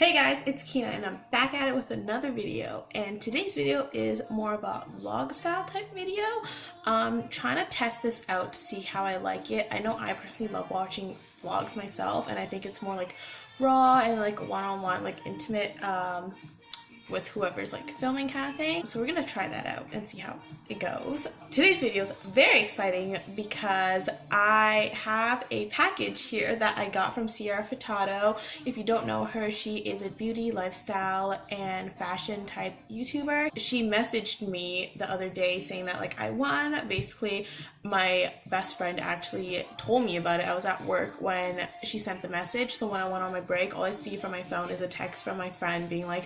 Hey guys, it's Kina and I'm back at it with another video, and today's video is more of a vlog style type video. Trying to test this out to see how I like it. I know I personally love watching vlogs myself, and I think it's more like raw and like one-on-one, like intimate with whoever's like filming kind of thing. So we're gonna try that out and see how it goes. Today's video is very exciting because I have a package here that I got from Sierra Furtado. If you don't know her, she is a beauty, lifestyle, and fashion type YouTuber. She messaged me the other day saying that like I won. Basically, my best friend actually told me about it. I was at work when she sent the message, so when I went on my break, all I see from my phone is a text from my friend being like,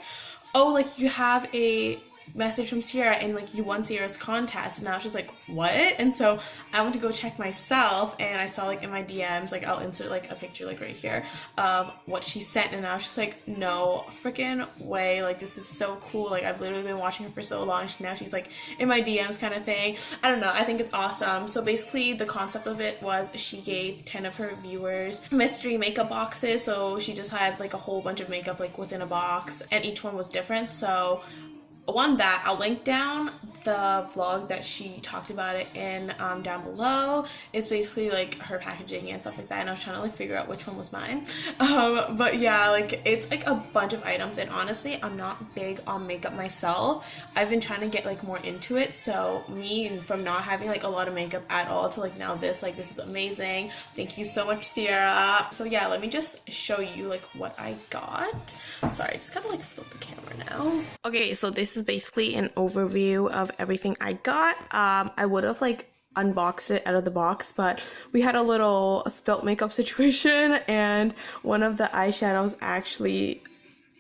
oh, like you have a message from Sierra and like you won Sierra's contest. And I was just like, what? And so I went to go check myself, and I saw like in my DMs, like I'll insert like a picture like right here of what she sent, and I was just like, no freaking way, like this is so cool. Like I've literally been watching her for so long, now she's like in my DMs kind of thing. I don't know, I think it's awesome. So basically the concept of it was she gave 10 of her viewers mystery makeup boxes. So she just had like a whole bunch of makeup like within a box, and each one was different. So one that I'll link down the vlog that she talked about it in down below. It's basically like her packaging and stuff like that, and I was trying to like figure out which one was mine. But yeah, like it's like a bunch of items, and honestly I'm not big on makeup myself. I've been trying to get like more into it, so me from not having like a lot of makeup at all to like now this is amazing. Thank you so much, Sierra. So yeah, let me just show you like what I got. Sorry, I just gotta like flip the camera now. Okay, so this is basically an overview of everything I got. I would have like unboxed it out of the box, but we had a little spilt makeup situation, and one of the eyeshadows actually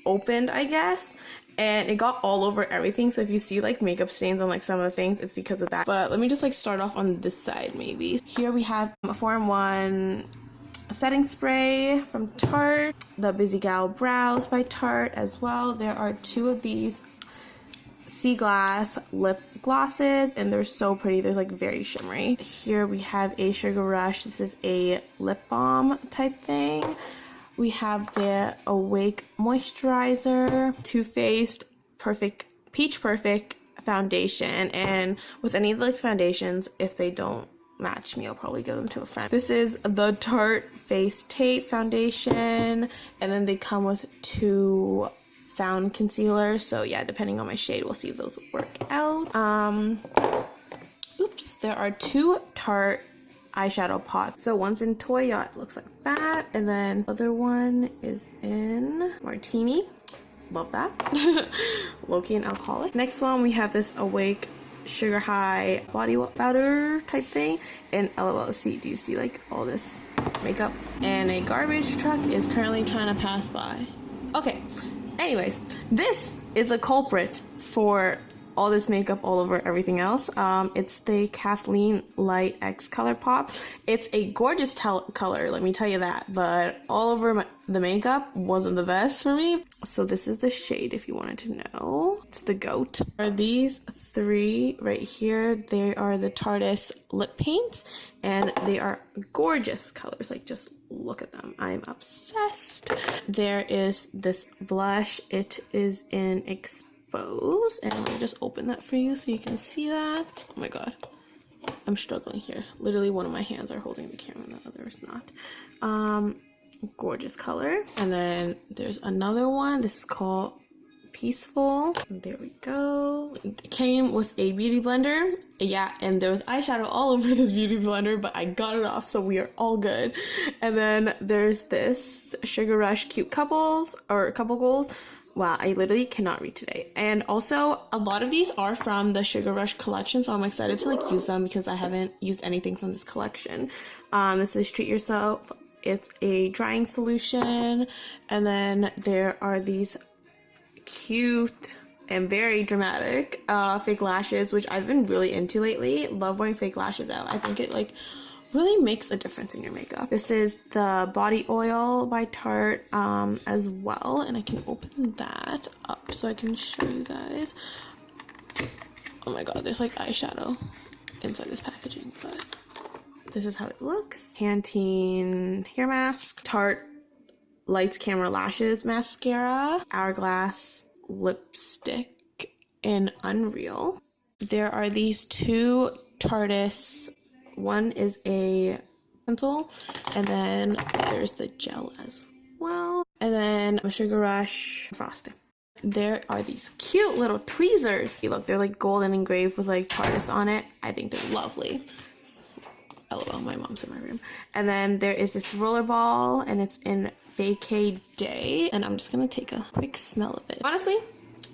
opened, I guess, and it got all over everything. So if you see like makeup stains on like some of the things, it's because of that. But let me just like start off on this side maybe. Here we have a 4-in-1 setting spray from Tarte, the Busy Gal Brows by Tarte as well. There are 2 of these sea glass lip glosses, and they're so pretty. They're like very shimmery. Here we have a Sugar Rush. This is a lip balm type thing. We have the Awake Moisturizer, Too Faced Peach Perfect foundation, and with any of the like foundations, if they don't match me, I'll probably give them to a friend. This is the Tarte Face Tape foundation, and then they come with 2 found concealers, so yeah, depending on my shade, we'll see if those work out. Oops, there are 2 Tarte eyeshadow pots. So one's in Toy Yacht, looks like that, and then the other one is in Martini. Love that. Low-key and alcoholic. Next one, we have this Awake Sugar High body powder type thing, and LOLC. Do you see like all this makeup? And a garbage truck is currently trying to pass by. Okay, anyways, this is a culprit for all this makeup all over everything else. It's the Kathleen Light X Color Pop. It's a gorgeous color, let me tell you that, but all over the makeup wasn't the best for me. So this is the shade if you wanted to know. It's the GOAT. Are these 3 right here? They are the Tarte's lip paints, and they are gorgeous colors. Like just look at them. I'm obsessed. There is this blush. It is in Expose, and let me just open that for you so you can see that. Oh my god, I'm struggling here. Literally one of my hands are holding the camera and the other is not. Gorgeous color. And then there's another one. This is called Peaceful. There we go. It came with a beauty blender. Yeah, and there was eyeshadow all over this beauty blender, but I got it off, so we are all good. And then there's this Sugar Rush Cute Couples, or Couple Goals. Wow, I literally cannot read today. And also, a lot of these are from the Sugar Rush collection, so I'm excited to like use them because I haven't used anything from this collection. This is Treat Yourself. It's a drying solution. And then there are these cute and very dramatic fake lashes, which I've been really into lately. Love wearing fake lashes out. I think it like really makes a difference in your makeup. This is the body oil by Tarte as well, and I can open that up so I can show you guys. Oh my god, there's like eyeshadow inside this packaging, but this is how it looks. Pantene hair mask, Tarte Lights Camera Lashes mascara, Hourglass lipstick in Unreal. There are these two Tarte's. One is a pencil, and then there's the gel as well, and then a Sugar Rush frosting. There are these cute little tweezers. Look, they're like gold and engraved with like Tarte's on it. I think they're lovely. LOL, my mom's in my room. And then there is this roller ball, and it's in Vacay Day, and I'm just gonna take a quick smell of it. Honestly,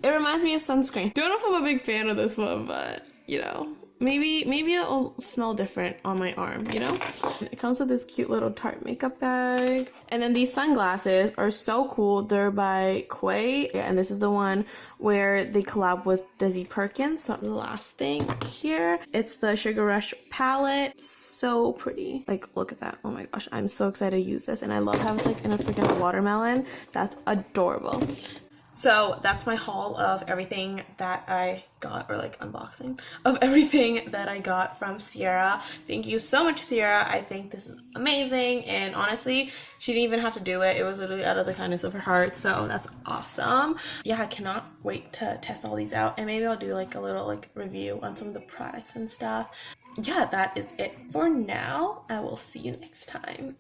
it reminds me of sunscreen. Don't know if I'm a big fan of this one, but you know, maybe it'll smell different on my arm, you know? It comes with this cute little Tarte makeup bag. And then these sunglasses are so cool. They're by Quay, and this is the one where they collab with Desi Perkins. So the last thing here, it's the Sugar Rush palette. So pretty. Like, look at that. Oh my gosh, I'm so excited to use this, and I love how it's like in a freaking watermelon. That's adorable. So that's my haul of everything that I got, or like unboxing of everything that I got from Sierra. Thank you so much, Sierra. I think this is amazing, and honestly, she didn't even have to do it. It was literally out of the kindness of her heart, so that's awesome. Yeah, I cannot wait to test all these out, and maybe I'll do like a little like review on some of the products and stuff. Yeah, that is it for now. I will see you next time.